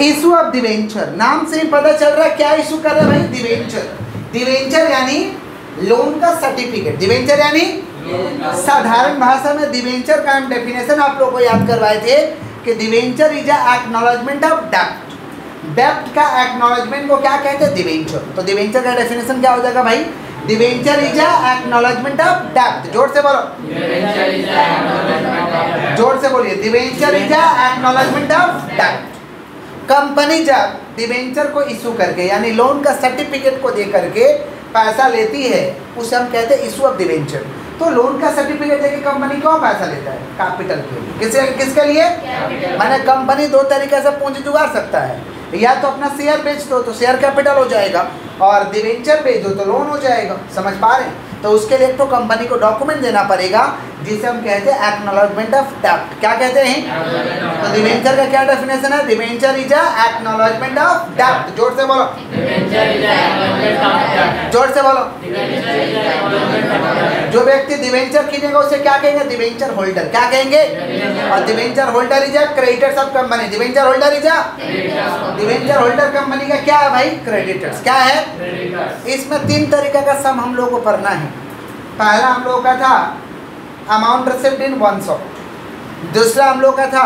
Issue of debenture, नाम से ही पता चल रहा है क्या इशू कर रहा है भाई, डिवेंचर। डिवेंचर यानी लोन का सर्टिफिकेट। डिवेंचर यानी साधारण भाषा में डिवेंचर का हम डेफिनेशन आप लोगों को याद करवाए थे कि डिवेंचर इज एक्नॉलेजमेंट ऑफ डेप्ट। डेप्ट का एक्नॉलेजमेंट को क्या कहते हैं, डिवेंचर। तो डिवेंचर का डेफिनेशन क्या हो जाएगा भाई, डिवेंचर इज एक्नॉलेजमेंट ऑफ डेप्ट। जोर से बोलो, जोर से बोलिए, डिवेंचर इज एक्नॉलेजमेंट ऑफ डेप्ट। कंपनी जब डिवेंचर को इशू करके यानी लोन का सर्टिफिकेट को दे करके पैसा लेती है उसे हम कहते हैं इशू ऑफ डिवेंचर। तो लोन का सर्टिफिकेट देके कंपनी क्यों पैसा लेता है, कैपिटल के लिए। किसके लिए, माने कंपनी दो तरीके से पूंजी जुगाड़ सकता है, या तो अपना शेयर बेच दो तो शेयर कैपिटल हो जाएगा, और डिवेंचर बेच दो तो लोन हो जाएगा। समझ पा रहे हैं। तो उसके लिए तो कंपनी को डॉक्यूमेंट देना पड़ेगा जिसे हम कहते हैं एक्नॉलेजमेंट ऑफ डेप्ट। क्या कहते हैं, तो डिवेंचर का क्या डेफिनेशन है, डिवेंचर इज एक्नॉलेजमेंट ऑफ डेप्ट। जोर से बोलो, जोर से बोलो। जो व्यक्ति डिवेंचर किनेगा उसे क्या कहेंगे, डिवेंचर होल्डर। क्या कहेंगे, और debenture holder is creditors of company. Debenture holder is, debenture holder company का क्या है भाई, क्रेडिटर्स। क्या है, इसमें तीन तरीके का सम हम लोगों को पढ़ना है। पहला हम लोगों का था amount received in one shot, दूसरा हम लोग का था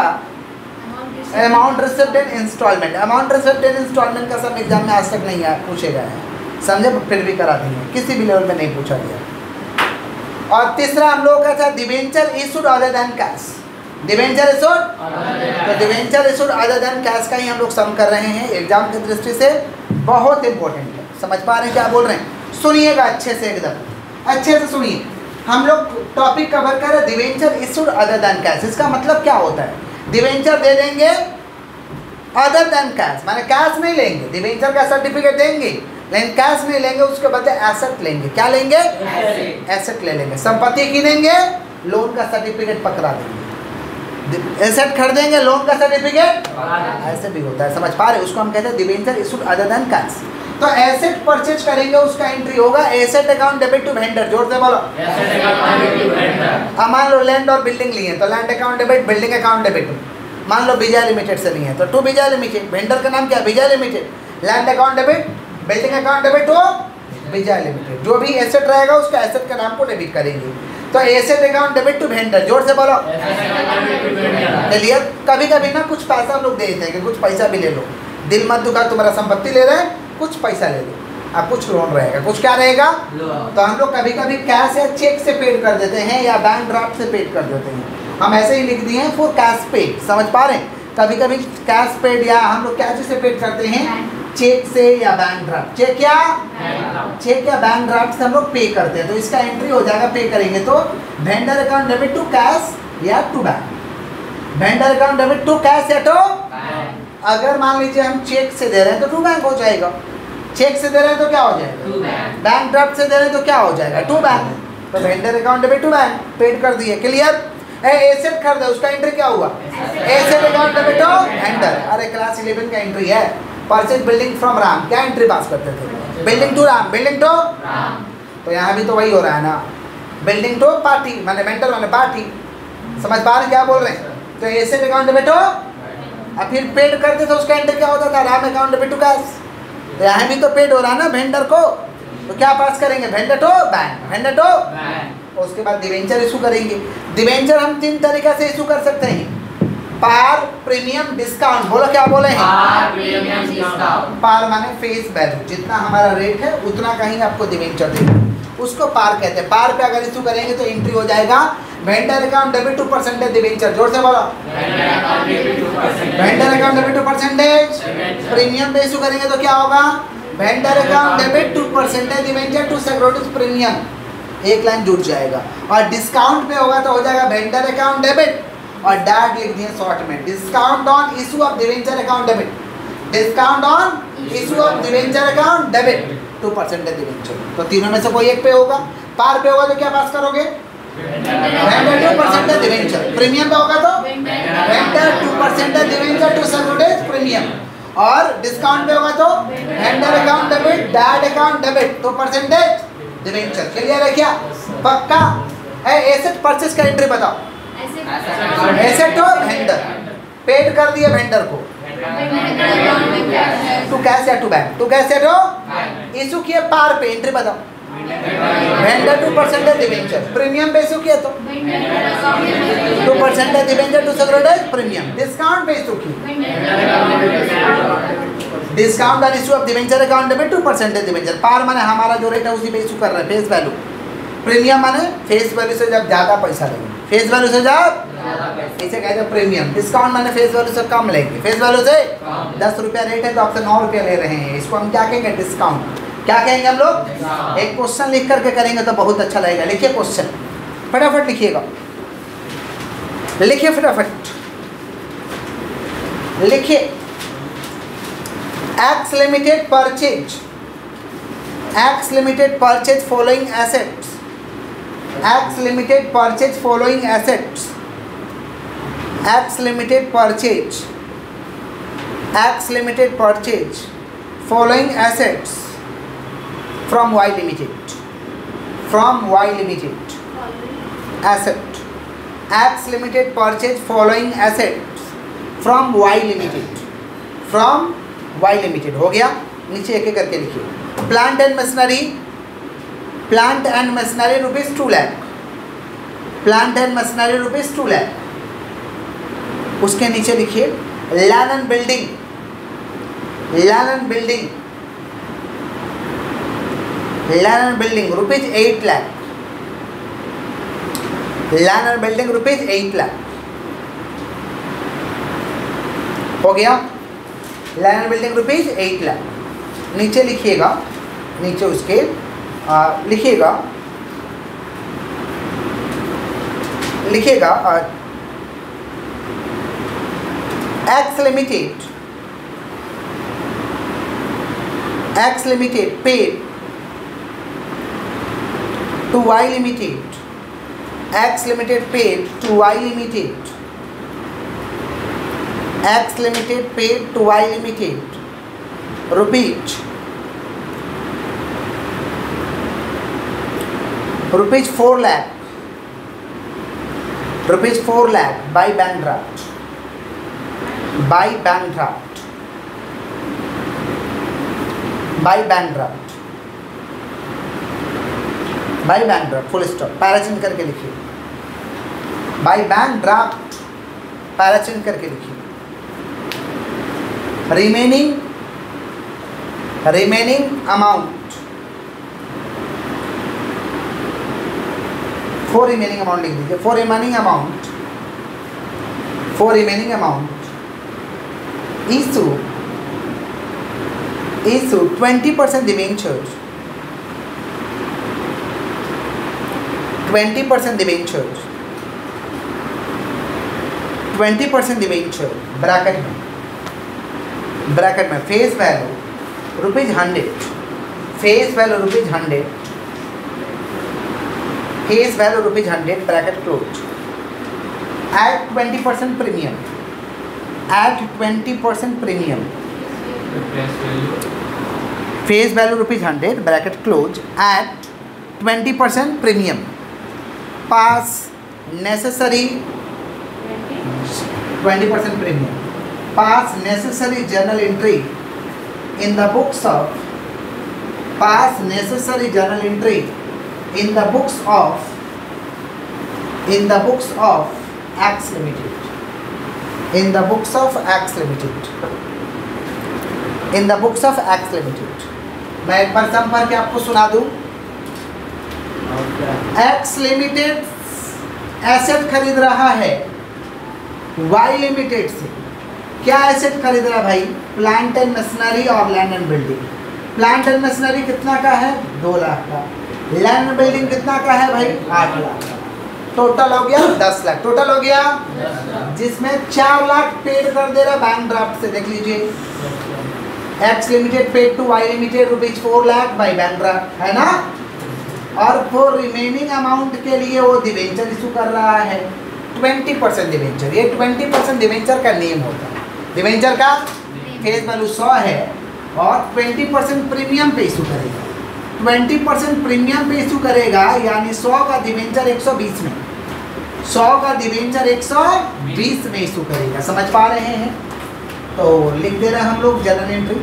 amount received in instalment. Amount received in instalment का सब एग्जाम में आज तक नहीं आया, पूछे गए हैं, समझे, फिर भी करा देंगे, किसी भी लेवल में नहीं पूछा गया। और तीसरा हम लोग का था debenture issued other than cash. Debenture issued, तो debenture issued other than cash का ही हम लोग सम कर रहे हैं, एग्जाम की दृष्टि से बहुत इंपॉर्टेंट है। समझ पा रहे हैं क्या बोल रहे हैं, सुनिएगा अच्छे से, एकदम अच्छे से सुनिए। हम लोग टॉपिक कवर कर रहे हैं debenture issued other than cash. इसका मतलब क्या होता है, डिवेंचर दे देंगे अदर देन कैश, माने कैश नहीं लेंगे, डिवेंचर का सर्टिफिकेट देंगे लेकिन कैश नहीं लेंगे, उसके बदले एसेट लेंगे। क्या लेंगे, एसेट ले लेंगे, संपत्ति किनेंगे, लोन का सर्टिफिकेट पकड़ा देंगे। एसेट खरीदेंगे, लोन का सर्टिफिकेट, ऐसे भी होता है। समझ पा रहे, उसको हम कहते हैं debenture issued other than cash. तो एसेट परचेज करेंगे, उसका एंट्री होगा asset account debit to vendor. जोर से बोलो, मान लो लैंड और बिल्डिंग लिए तो land account debit, building account debit. मान लो विजय लिमिटेड से लिए तो टू विजय लिमिटेड, वेंडर का नाम क्या है, Vijay limited. Land account debit, building account debit हो विजय लिमिटेड। जो भी एसेट रहेगा उसका एसेट का नाम को डेबिट करेंगे। तो asset account debit to vendor. जोर से बोलो, क्लियर। कभी कभी ना कुछ पैसा हम लोग देते हैं कि कुछ पैसा भी ले लो, दिल मत दुखा, तुम्हारा संपत्ति ले रहे हैं, कुछ पैसा ले लो, अब कुछ लोन रहेगा, कुछ क्या रहेगा। तो हम लोग कभी कभी कैश या चेक से पेड कर देते हैं या बैंक ड्राफ्ट से पेड कर देते हैं। हम ऐसे ही लिख दिए हैं फॉर कैश पेड। समझ पा रहे हैं, कभी कभी कैश पेड या हम लोग कैश से पेड करते हैं, चेक से या बैंक ड्राफ्ट। चेक या बैंक ड्राफ्ट से हम लोग पे करते हैं, तो इसका एंट्री हो जाएगा, पे करेंगे तो vendor account debit to cash या to bank. Vendor account debit to cash या टू, अगर मान लीजिए हम चेक से दे रहे हैं तो टू बैंक हो जाएगा, चेक से दे रहे हैं तो क्या हो जाएगा, बैंक ड्राफ्ट से दे रहे हैं तो क्या हो जाएगा, टू बैंक। तो vendor account debit to bank, paid कर दिए, क्लियर। एसेट खरीदा, उसका एंट्री क्या हुआ, asset account debit to vendor. अरे क्लास 11 का एंट्री है, परचेज बिल्डिंग फ्रॉम राम, क्या एंट्री पास करते थे, building to Ram, building to Ram. तो यहाँ भी तो वही हो रहा है ना, बिल्डिंग टू पार्टी, माने मेंटल माने पार्टी। समझ पा रहे क्या बोल रहे हैं। तो एसेट अकाउंट डेबिट टू, अब फिर पेड करते थे उसका एंट्री क्या होता था, Ram account debit to cash. तो यहाँ भी तो पेड हो रहा है ना वेंडर को, तो क्या पास करेंगे, vendor to bank, vendor to bank. उसके बाद डिवेंचर इशू करेंगे। डिवेंचर हम तीन तरीके से इशू कर सकते हैं, पार, प्रीमियम, डिस्काउंट। बोलो क्या बोले हैं, पार, प्रीमियम, डिस्काउंट। पार माने फेस वैल्यू, जितना हमारा रेट है उतना का ही आपको डिवेंचर देंगे, उसको पार कहते हैं। पार पे अगर इशू करेंगे तो एंट्री हो जाएगा vendor account debit to percentage debenture. जोर से बोलो, vendor account debit to percentage. Premium पे इशू करेंगे तो क्या होगा, vendor account debit to percentage debenture to securities premium, एक लाइन जुड़ जाएगा। और डिस्काउंट पे होगा तो हो जाएगा वेंडर अकाउंट डेबिट और डैट लिख दिए शॉर्ट में, discount on issue of debenture account debit, discount on issue of debenture account debit to percentage debenture. तो तीनों में से कोई एक पे होगा। पार पे होगा तो क्या पास करोगे, vendor to percentage debenture. Premium पे होगा तो vendor to percentage debenture to securities premium. और डिस्काउंट पे होगा तो vendor account debit, that account debit to percentage debenture. Clear है क्या, पक्का है। एसेट परचेज का एंट्री बताओ, एसेट और वेंडर, पेड कर दिए वेंडर को, टू कैश या टू बैंक, टू कैश या टू इशू किए पार पे, एंट्री बताओ, वेंडर 2% डिबेंचर, प्रीमियम पे इशू किया तो 2% debenture to securities premium, discount पे इशू किया, discount on issue of debenture account में 2% डिबेंचर, पार माने हमारा जो रेट है उसी पे इशू कर रहे हैं, फेस वैल्यू, प्रीमियम माने फेस वैल्यू से जब ज़्यादा पैसा लेंगे, फेस वैल्यू से जब इसे कहते हैं प्रीमियम, डिस्काउंट माने फेस वैल्यू से कम लेंगे, फेस वैल्यू से 10 रुपया रेट है तो आपसे 9 रुपया ले रहे हैं, इसको हम क्या कहेंगे, डिस्काउंट। क्या कहेंगे हम लोग, एक क्वेश्चन लिख करके करेंगे तो बहुत अच्छा लगेगा। लिखिए क्वेश्चन, फटाफट लिखिएगा, लिखिए फटाफट, लिखिए x limited purchase, x limited purchase following assets, x limited purchase following assets, x limited purchase, x limited purchase following assets from Y Limited, from Y Limited, asset, X Limited purchase following assets from Y Limited, from Y Limited हो गया। नीचे एक एक करके लिखिए, plant and machinery, plant and machinery rupees 2 lakh, plant and machinery rupees 2 lakh. उसके नीचे लिखिए land and building, land and building, land and building rupees 8 lakh, land and building rupees 8 lakh हो गया, land and building rupees 8 lakh. नीचे लिखिएगा, नीचे उसके लिखिएगा, लिखिएगा x limited, x limited paid to Y Limited, X Limited paid to Y Limited, X Limited paid to Y Limited rupees 4 lakh, rupees 4 lakh by bank draft, by bank draft, by bank draft, by bank draft, full stop, पैराचिन करके लिखिए, by bank draft पैराचिन करके लिखिए। Remaining, remaining amount, for remaining amount लिख दीजिए, for remaining amount, for remaining amount issue, issue 20% debentures, 20% debentures, 20% debenture, bracket में, bracket में face value rupees 100, face value rupees 100, face value rupees 100, bracket close, at 20% premium, at 20% premium, face value rupees 100, bracket close, at 20% premium, pass necessary 20% premium, pass necessary journal entry in the books of, pass necessary journal entry in the books of, in the books of X Limited, in the books of X Limited, in the books of X Limited। मैं एक बार सम भर के आपको सुना दूं, x limited asset खरीद रहा है वाई लिमिटेड से। क्या एसेट खरीद रहा है भाई? प्लांट एंड मशीनरी और land and building. Plant and machinery कितना का है? 2 लाख का। लैंड एंड बिल्डिंग कितना का है भाई? 8 लाख का। टोटल हो गया 10 लाख। टोटल हो गया, जिसमें 4 लाख पेड कर दे रहा बैंक ड्राफ्ट से। देख लीजिए, X limited paid to Y limited rupees 4 lakh by bank draft, है ना। और फॉर रिमेनिंग अमाउंट के लिए वो डिवेंचर इशू कर रहा है 20% डिवेंचर। ये 20% डिवेंचर का नियम होता है। डिवेंचर का फेस वैल्यू 100 है और 20% प्रीमियम पे इशू करेगा। 20% प्रीमियम पे इशू करेगा, यानी 100 का डिवेंचर 120 में, 100 का डिवेंचर 120 में इशू करेगा। समझ पा रहे हैं? तो लिख दे रहे हैं हम लोग जर्नल एंट्री।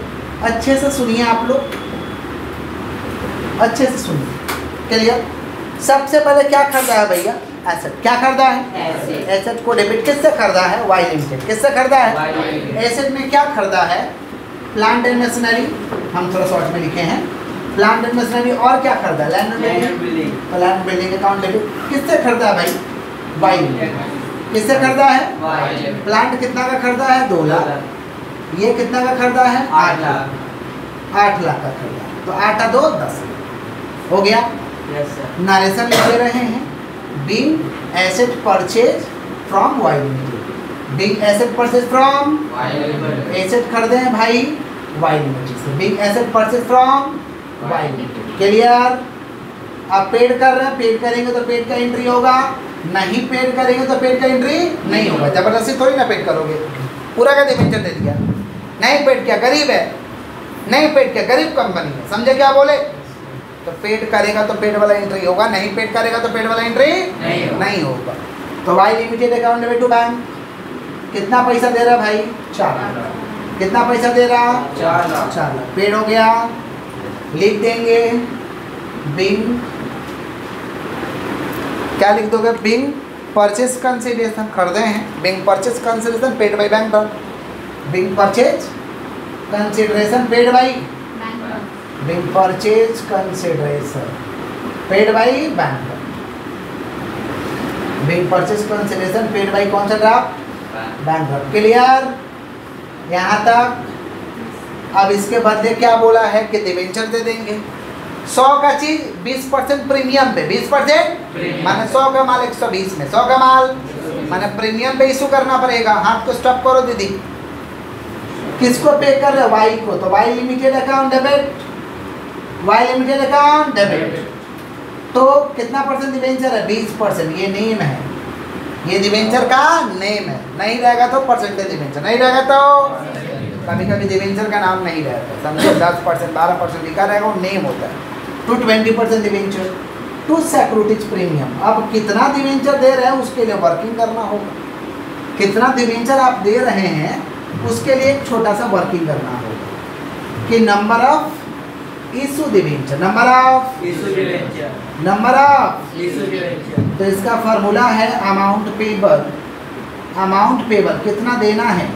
अच्छे से सुनिए आप लोग, अच्छे से सुनिए। क्लियर? सबसे पहले क्या खरीदा है भैया? एसेट। क्या खरीदा है? एसेट को डेबिट किससे खरीदा है? Y limited. किससे खरीदा है? एसेट में क्या खरीदा है? प्लांट एंड मशीनरी, हम थोड़ा शॉर्ट में लिखे हैं। प्लांट एंड मशीनरी और क्या खरीदा? Land and building. तो लैंड बिल्डिंग अकाउंट डेबिट किससे खरीदा है भाई? Y limited. किससे खरीदा है? प्लांट कितना का खरीदा है? 2 लाख। ये कितना का खरीदा है? 8 लाख। 8 लाख का खरीदा। तो 8 2 10 हो गया। नरेशन लिख दे रहे हैं, being asset purchase from Y limited. Being asset purchase from asset खरीदे हैं भाई वाई लिमिटेड से। Being asset purchase from Y limited. Clear? आप पेड कर रहे हैं, पेड करेंगे तो पेड का एंट्री होगा, नहीं पेड करेंगे तो पेड का एंट्री नहीं होगा। जबरदस्ती थोड़ी ना पेड करोगे। पूरा का डिवेंचर दे दिया, नहीं पेड किया, गरीब है, नहीं पेड किया, गरीब कंपनी है। समझे क्या बोले? तो पेड करेगा तो पेड वाला एंट्री होगा, नहीं पेड करेगा तो पेड वाला एंट्री नहीं होगा। तो Y limited account debit to bank कितना पैसा दे रहा भाई? 4 लाख। कितना पैसा दे रहा? 4 लाख। 4 लाख पेड हो गया। लिख देंगे बिंग, क्या लिख दोगे? बिंग परचेज कंसिडरेशन, खरीदे हैं। Being purchase consideration paid by bank. Being purchase consideration paid by being purchase consideration paid by bank. Being purchase consideration paid by कौन सा ड्राफ्ट? Bank draft. क्लियर? यहाँ तक। अब इसके बदले क्या बोला है कि डिवेंचर दे देंगे। 100 का चीज 20% प्रीमियम पे, 20% माने 100 का माल 120 में, 100 का माल माने प्रीमियम पे इशू करना पड़ेगा। हाथ को स्टॉप करो दीदी। किसको पे कर रहे? वाई को। तो Y limited account debit, Y limited account debit. तो कितना परसेंट डिवेंचर है? 20%। ये नेम है, ये डिवेंचर का नेम है। नहीं रहेगा तो परसेंटेज डिवेंचर, नहीं रहेगा तो कभी कभी डिवेंचर का नाम नहीं रहता। समझे? 10% 12% लिखा रहेगा, वो नेम होता है। To 20% debenture to securities premium. अब कितना डिवेंचर दे रहे हैं उसके लिए वर्किंग करना होगा। कितना डिवेंचर आप दे रहे हैं उसके लिए एक छोटा सा वर्किंग करना होगा कि number of issue debenture, number of issue debenture, number of issue debenture. तो इसका फार्मूला है अमाउंट पेबल। अमाउंट पेबल कितना देना है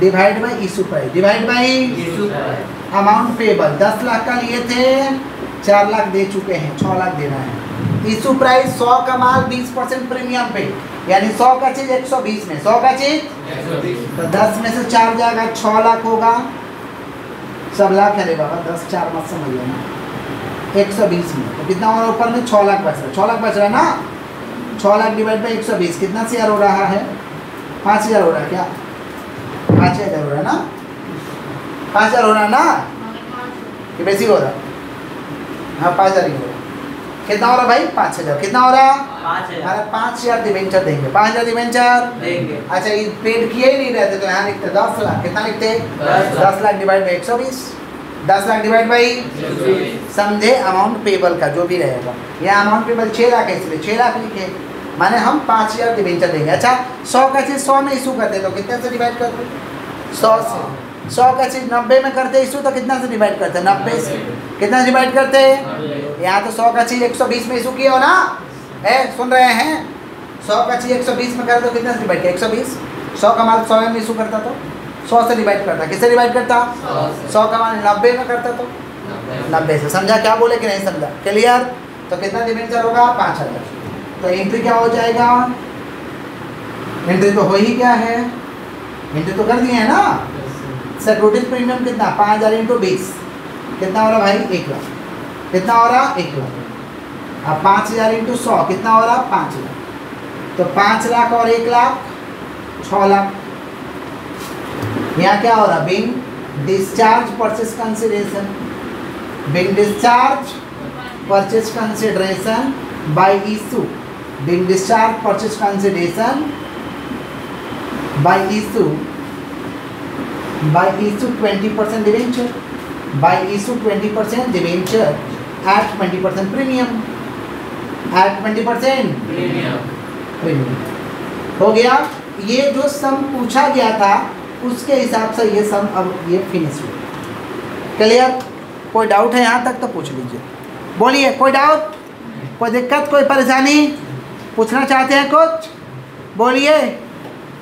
divide by issue price, divide by issue price. Amount payable 10 lakh का लिए थे, 4 लाख दे चुके हैं, 6 लाख देना है। इशू प्राइस 100 का माल 20% प्रीमियम पे, यानी 100 का चीज 120 में, 100 का चीज 120। तो 10 में से 4 जाएगा, 6 लाख होगा। सब लाख है रे बाबा, 10 4 मत समझ लेना। 120 में तो कितना हो रहा है? ऊपर में 6 लाख बच रहा है, 6 लाख बच रहा है ना। 6 लाख डिवाइड बाई 120 कितना शेयर हो रहा है? 5000 हो रहा है क्या? 5000 हो रहा है ना? 5000 हो रहा है ना कि बेसी हो रहा? हाँ 5000 ही हो रहा। कितना हो रहा भाई? 5000। कितना हो रहा? 5000। 5000 डिवेंचर देंगे, 5000 डिवेंचर देंगे। अच्छा ये पेड किए ही नहीं रहते तो यहाँ लिखते 10 लाख। कितना लिखते? 10 lakh divide by 120, 10 lakh divide by. समझे? अमाउंट पेबल का जो भी रहेगा, यह अमाउंट पेबल 6 लाख है इसलिए 6 लाख लिखे, माने हम 5000 डिवेंचर देंगे। अच्छा 100 का चीज 100 में इशू करते तो कितने से डिवाइड करते? 100 से। 100 का चीज 90 में करते इशू तो कितना से डिवाइड करते? 90 से। कितना डिवाइड करते? यहाँ तो 100 का चीज 120 में इशू किए हो ना? है सुन रहे हैं? 100 का चीज 120 में करते तो कितना से डिवाइड किया? 120। 100 का माल 100 में इशू करता तो 100 से डिवाइड करता। किससे डिवाइड करता? 100 का माल 90 में करता तो 90 से। समझा क्या बोले कि नहीं समझा? क्लियर? तो कितना डिवेंचर होगा? 5000। तो एंट्री क्या हो जाएगा? एंट्री तो हो ही क्या है, एंट्री तो कर दिए है ना। सिक्योरिटीज प्रीमियम कितना? 5000 इंटू 20 कितना हो रहा भाई? 1 लाख। कितना हो रहा? 1 लाख। अब 5000 इंटू 100 कितना हो रहा? 5 लाख। तो 5 लाख और 1 लाख 6 लाख। यहाँ क्या हो रहा? Being discharge purchase consideration, being discharge purchase consideration by issue, being discharge purchase consideration by issue 20% debenture, by issue 20% debenture at 20% premium, at 20% premium, premium हो गया। ये जो सम पूछा गया था उसके हिसाब से ये सम अब ये फिनिश हुआ। क्लियर? कोई डाउट है यहाँ तक तो पूछ लीजिए। बोलिए, कोई डाउट, कोई दिक्कत, कोई परेशानी, पूछना चाहते हैं कुछ? बोलिए।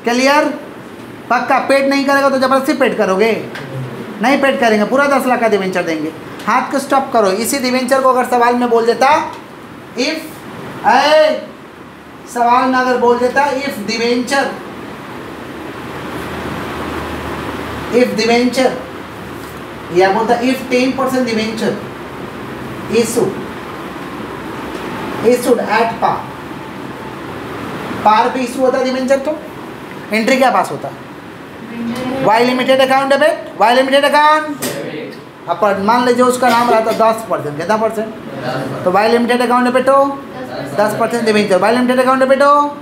क्लियर? पक्का? पेड नहीं करेगा तो ज़बरदस्ती पेड करोगे? नहीं पेड करेंगे, पूरा 10 लाख का डिवेंचर देंगे। हाथ को स्टॉप करो। इसी डिवेंचर को अगर सवाल में बोल देता, इफ सवाल में अगर बोल देता इफ डिवेंचर या बोलता if 10% debenture issued at par पे इशू होता डिवेंचर तो एंट्री क्या पास होता? Y limited account debit, Y limited account अपन मान लीजिए उसका नाम रहता 10%, कितना परसेंट? तो वाई लिमिटेड अकाउंट डेबिट हो 10% debenture, Y limited account debit हो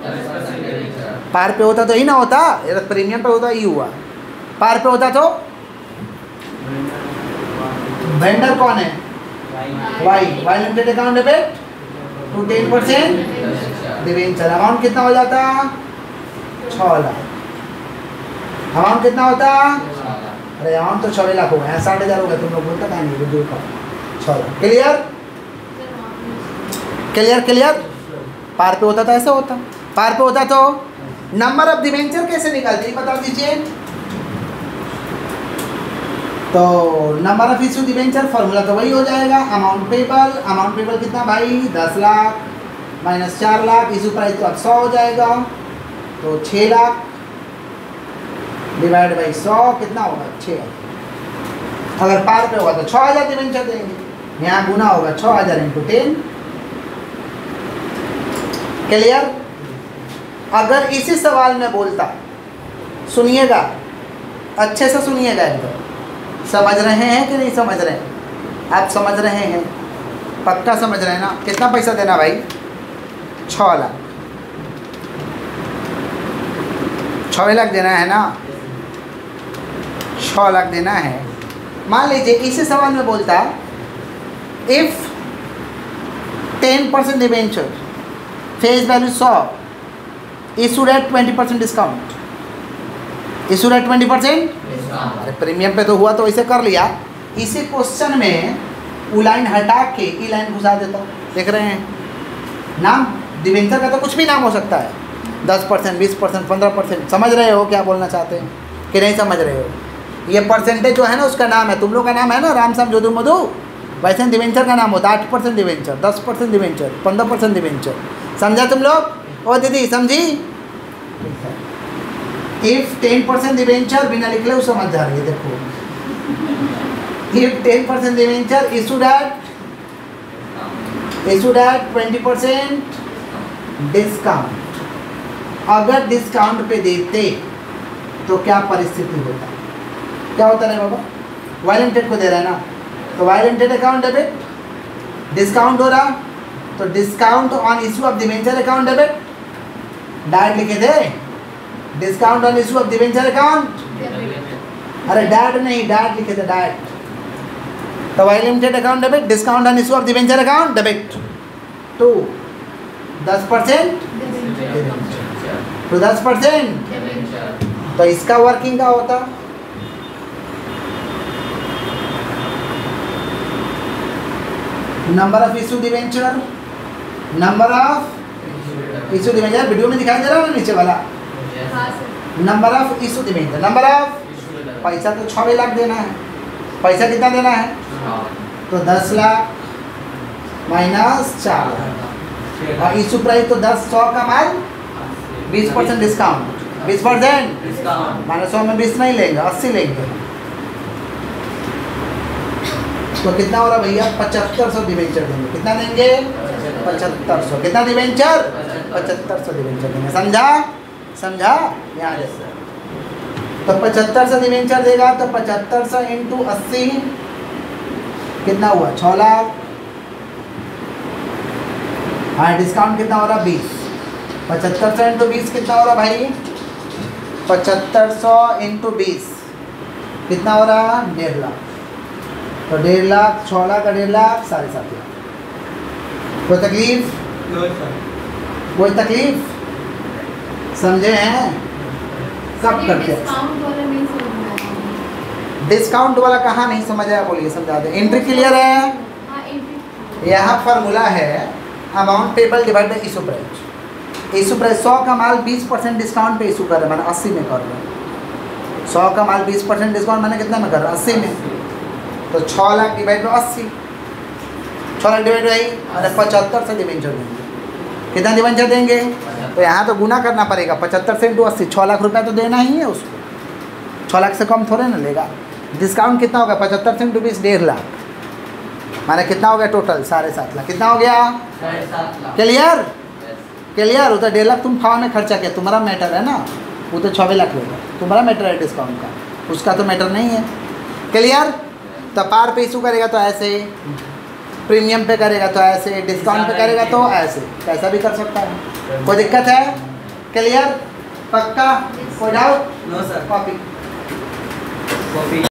पार पे होता तो ही ना होता, ये प्रीमियम पे होता ही हुआ। पार पे होता तो वेंडर कौन है? Y limited account debit to 10% debenture. Amount कितना हो जाता? 6 लाख। अमाउंट कितना होता? अरे अमाउंट तो 6 लाख हो गए, 60,000 हो गए, तुम लोग बोलता क्या नहीं? 6 लाख। क्लियर? क्लियर? क्लियर? पार पे होता तो ऐसा होता। पार पे होता तो नंबर ऑफ डिवेंचर कैसे निकालते बता दीजिए। तो number of issue debenture formula तो वही हो जाएगा, अमाउंट पेबल कितना भाई? 10 lakh minus 4 lakh, issue price तो अब 100 हो जाएगा, तो 6 लाख डिवाइड बाई 100 कितना होगा? 6। अगर पार पे होगा तो 6,000 डिवेंचर देंगे, यहाँ गुना होगा 6,000 इंटू 10। क्लियर? अगर इसी सवाल में बोलता, सुनिएगा अच्छे से, सुनिएगा एकदम, समझ रहे हैं कि नहीं समझ रहे हैं? आप समझ रहे हैं? पक्का समझ रहे हैं ना? कितना पैसा देना भाई? 6 लाख। 6 लाख देना है ना? 6 लाख देना है। मान लीजिए इसी सवाल में बोलता if 10% debenture face value 100 issued at 20% discount, issued at 20%। अरे प्रीमियम पे तो हुआ तो इसे कर लिया। इसी क्वेश्चन में वो लाइन हटा के ई लाइन घुसा देता। देख रहे हैं? नाम डिवेंचर का तो कुछ भी नाम हो सकता है, 10%, 20%, 15%। समझ रहे हो क्या बोलना चाहते हैं कि नहीं समझ रहे हो? ये परसेंटेज जो है ना उसका नाम है, तुम लोग का नाम है ना राम श्याम जोधू मधु, वैसे डिवेंचर का नाम होता है 8% डिवेंचर, 10% डिवेंचर, 15% डिवेंचर। समझा तुम लोग? ओ दीदी समझी? इफ 10% डिवेंचर बिना लिखले वो समझ जा रही है। देखो if 10% debenture issued eight 20% discount, अगर डिस्काउंट पे देते तो क्या परिस्थिति होता? क्या होता है बाबा? वाई लिमिटेड को दे रहा है ना, तो Y limited account debit, discount हो रहा तो discount on issue of debenture account debit, direct लिखे थे discount on issue of debenture account. अरे डायरेक्ट नहीं, डायरेक्ट लिखे थे डायरेक्ट। तो Y limited account debit, discount on issue of debenture account debit to 10% to 10%। तो इसका वर्किंग का होता number of issue debenture, number of issue debenture video में दिखाई दे रहा है ना नीचे वाला? Number of issue debenture, number of पैसा तो 6 लाख देना है। पैसा कितना देना है? तो 10 लाख माइनस 4 लाख, और इशू प्राइस तो 100 का माल 20% डिस्काउंट, 20% माने 100 में 20 नहीं लेंगे, 80 लेंगे। तो कितना हो रहा भैया? 7500 डिवेंचर देंगे। कितना देंगे? 7500। कितना डिवेंचर? 7500 डिवेंचर देंगे। समझा? समझा? यहाँ जैसे तो 7500 डिवेंचर देगा तो 7500 इंटू 80 कितना हुआ? 6 लाख। हाँ डिस्काउंट कितना हो रहा? 20। 7500 इंटू 20 कितना हो रहा भाई? 7500 इंटू 20 कितना हो रहा? 1.5 लाख। तो 1.5 लाख, 6 लाख का 1.5 लाख, 7.5 लाख। कोई तकलीफ? कोई तकलीफ? समझे हैं? सब करते हैं। डिस्काउंट वाला कहाँ नहीं समझ आया बोलिए, समझा दे। एंट्री क्लियर है? यहाँ फार्मूला है amount payable divide by issue price. Issue price 100 का माल 20% डिस्काउंट पे इशू कर रहे हैं, मैंने 80 में कर रहे हैं। 100 का माल 20% डिस्काउंट मैंने कितना में कर रहा हूँ? 80 में। तो 6 lakh divide by 80, 6 lakh divide by अरे 75 से डिवेंचर देंगे। कितना डिवेंचर देंगे? तो यहाँ तो गुना करना पड़ेगा, 75 से इंटू 80, 6 लाख रुपया तो देना ही है उसको। 6 लाख से कम थोड़े ना लेगा। डिस्काउंट कितना होगा? 75 से इंटू 20, 1.5 लाख, माने कितना हो गया टोटल? 7.5 लाख। कितना हो गया? 7.5 लाख। क्लियर? क्लियर? वो तो 1.5 लाख तुम फावा में खर्चा किया, तुम्हारा मैटर है ना। वो तो 6 लाख लेगा, तुम्हारा मैटर है डिस्काउंट का, उसका तो मैटर नहीं है। क्लियर? तो पार पे इशू करेगा तो ऐसे, प्रीमियम पे करेगा तो ऐसे, डिस्काउंट पे करेगा तो ऐसे, कैसा भी कर सकता है। कोई दिक्कत है? क्लियर? पक्का? कोई डाउट? No sir. कॉपी